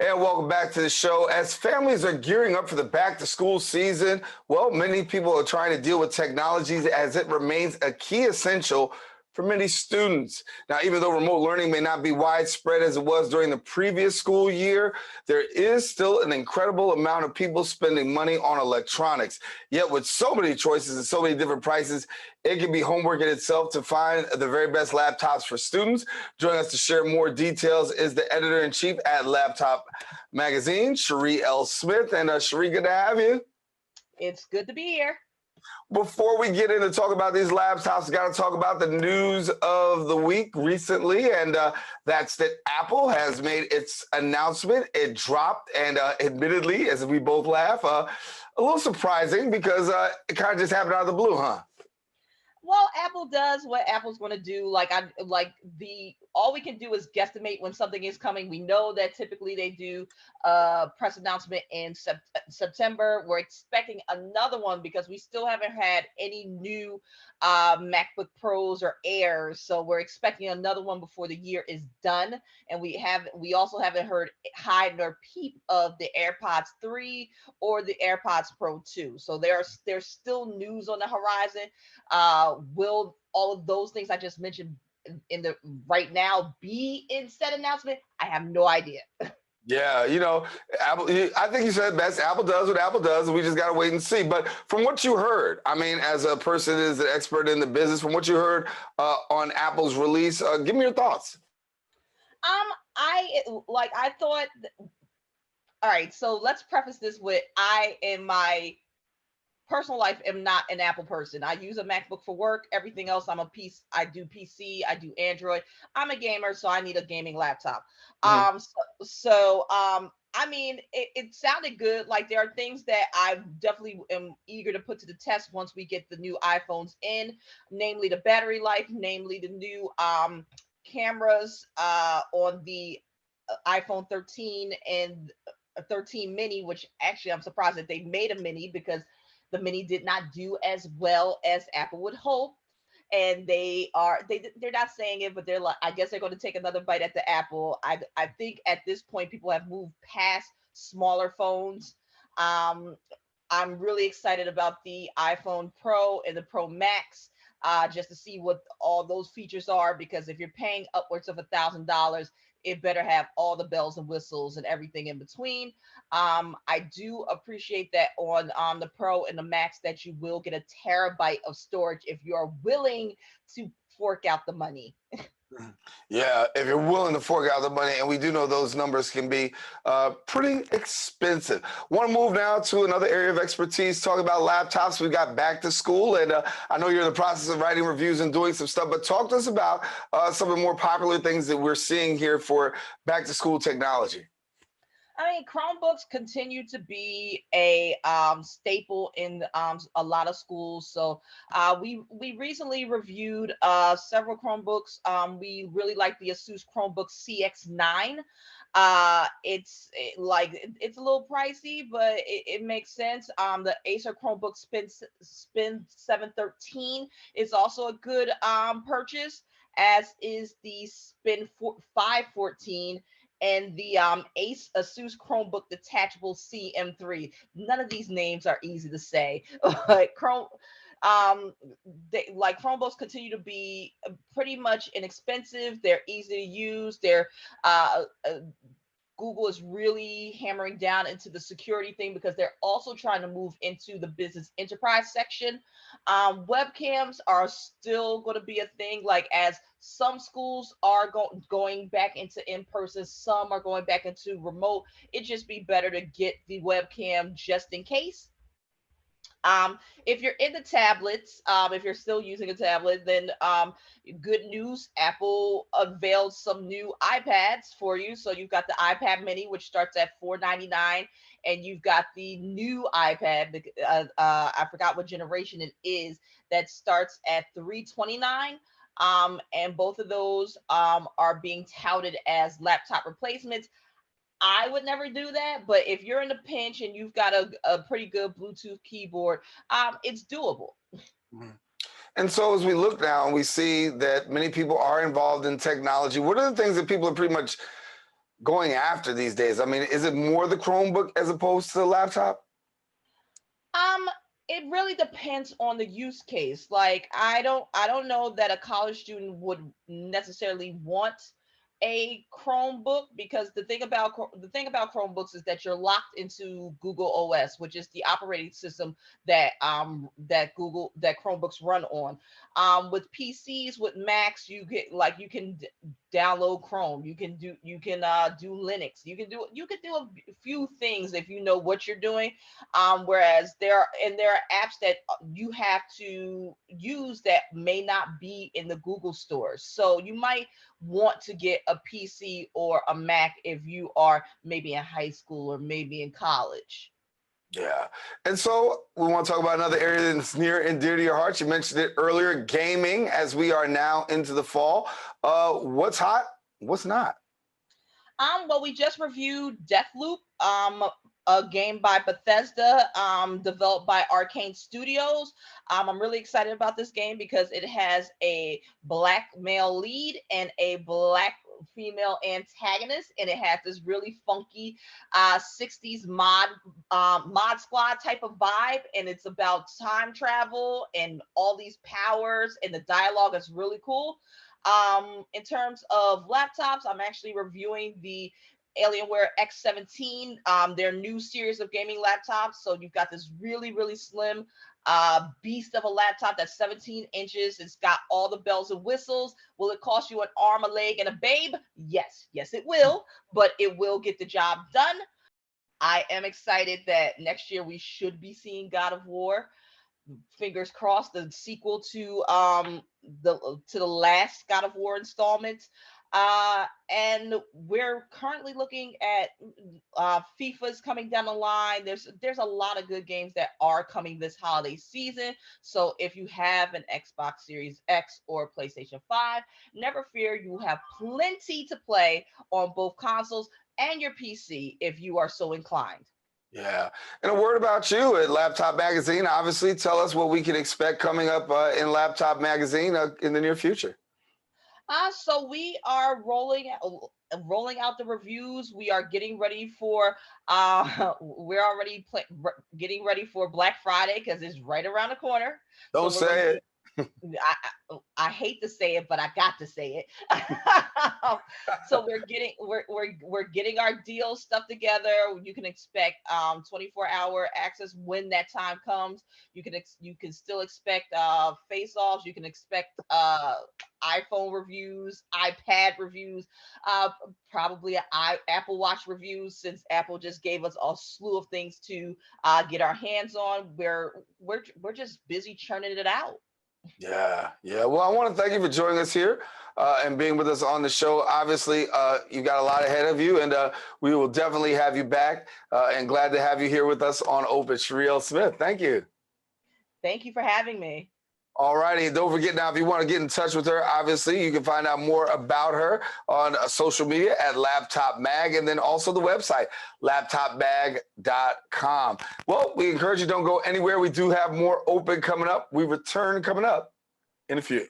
And welcome back to the show. As families are gearing up for the back-to-school season, well, many people are trying to deal with technologies as it remains a key essential for many students. Now, even though remote learning may not be widespread as it was during the previous school year, there is still an incredible amount of people spending money on electronics. Yet with so many choices and so many different prices, it can be homework in itself to find the very best laptops for students. Joining us to share more details is the editor-in-chief at Laptop Magazine, Sherri L. Smith. And Sherri, good to have you. It's good to be here. Before we get into talk about these laptops, got to talk about the news of the week recently, and that's that Apple has made its announcement. It dropped, and admittedly, as we both laugh, a little surprising because it kind of just happened out of the blue, huh? Well, Apple does what Apple's going to do. All we can do is guesstimate when something is coming. We know that typically they do a press announcement in September. We're expecting another one because we still haven't had any new MacBook Pros or Airs. So we're expecting another one before the year is done. And we also haven't heard hide nor peep of the AirPods 3 or the AirPods Pro 2. So there's still news on the horizon. Will all of those things I just mentioned in the right now be in said announcement? I have no idea. Yeah, Apple, I think you said best. Apple does what Apple does, and we just got to wait and see. But from what you heard, I mean, as a person who's an expert in the business, from what you heard on Apple's release, give me your thoughts. I thought. All right, so let's preface this with in my personal life am not an Apple person. I use a MacBook for work. Everything else, I do PC, I do Android. I'm a gamer, so I need a gaming laptop. Mm-hmm. I mean, it sounded good. Like there are things that I definitely am eager to put to the test once we get the new iPhones in, namely the battery life, namely the new cameras on the iPhone 13 and 13 mini, which actually I'm surprised that they made a mini because the mini did not do as well as Apple would hope. And they're not saying it, but they're like, I guess they're going to take another bite at the apple. I think at this point people have moved past smaller phones. I'm really excited about the iPhone Pro and the Pro Max, just to see what all those features are, because if you're paying upwards of $1,000, it better have all the bells and whistles and everything in between. I do appreciate that on the Pro and the Max that you will get a terabyte of storage if you're willing to fork out the money. Yeah, if you're willing to fork out the money, and we do know those numbers can be pretty expensive. Want to move now to another area of expertise, talk about laptops. We got back to school, and I know you're in the process of writing reviews and doing some stuff, but talk to us about some of the more popular things that we're seeing here for back to school technology. I mean, Chromebooks continue to be a staple in a lot of schools. So we recently reviewed several Chromebooks. We really like the Asus Chromebook CX9. It's a little pricey, but it makes sense. The Acer Chromebook Spin 713 is also a good purchase, as is the Spin 514 and the Asus Chromebook Detachable CM3. None of these names are easy to say. Chromebooks continue to be pretty much inexpensive. They're easy to use. Google is really hammering down into the security thing because they're also trying to move into the business enterprise section. Webcams are still going to be a thing, like as some schools are going back into in-person, some are going back into remote. It'd just be better to get the webcam just in case. If you're in the tablets, if you're still using a tablet, then good news, Apple unveiled some new iPads for you. So you've got the iPad mini, which starts at $499, and you've got the new iPad, I forgot what generation it is, that starts at $329. And both of those are being touted as laptop replacements. I would never do that, but if you're in a pinch and you've got a pretty good Bluetooth keyboard, it's doable. Mhm. And so as we look now and we see that many people are involved in technology, what are the things that people are pretty much going after these days? I mean, is it more the Chromebook as opposed to the laptop? Um, it really depends on the use case. Like I don't know that a college student would necessarily want a Chromebook, because the thing about Chromebooks is that you're locked into Google OS, which is the operating system that Chromebooks run on. With PCs, with Macs, you can download Chrome. You can do Linux. You can do a few things if you know what you're doing. Whereas there are apps that you have to use that may not be in the Google stores. So you might want to get a PC or a Mac if you are maybe in high school or maybe in college. Yeah. And so we want to talk about another area that's near and dear to your heart. You mentioned it earlier, gaming, as we are now into the fall. What's hot? What's not? Well, we just reviewed Deathloop, a game by Bethesda, developed by Arcane Studios. I'm really excited about this game because it has a black male lead and a black female antagonist, and it has this really funky 60s mod squad type of vibe, and it's about time travel and all these powers, and the dialogue is really cool. In terms of laptops, I'm actually reviewing the Alienware X17, their new series of gaming laptops. So you've got this really, really slim beast of a laptop that's 17 inches. It's got all the bells and whistles. Will it cost you an arm, a leg, and a babe? Yes, yes, it will, but it will get the job done. I am excited that next year we should be seeing God of War, fingers crossed, the sequel to the last God of War installment. And we're currently looking at FIFA's coming down the line. There's a lot of good games that are coming this holiday season. So if you have an Xbox Series X or PlayStation 5, never fear, you have plenty to play on both consoles and your PC if you are so inclined. Yeah. And a word about you at Laptop Magazine. Obviously, tell us what we can expect coming up in Laptop Magazine in the near future. So we are rolling out the reviews. We are getting ready for we're already getting ready for Black Friday because it's right around the corner. So Don't we're going to say be it. I hate to say it, but I got to say it. So we're getting our deal stuff together. You can expect 24-hour access when that time comes. You can still expect face offs. You can expect iPhone reviews, iPad reviews, uh, probably Apple Watch reviews, since Apple just gave us a slew of things to get our hands on. We're just busy churning it out. Yeah, yeah. Well, I want to thank you for joining us here and being with us on the show. Obviously, you got a lot ahead of you, and we will definitely have you back. And glad to have you here with us on Open. Sherri L. Smith, thank you. Thank you for having me. All righty. Don't forget now, if you want to get in touch with her, obviously, you can find out more about her on social media at Laptop Mag, and then also the website, laptopmag.com. Well, we encourage you, don't go anywhere. We do have more Open coming up. We return coming up in a few.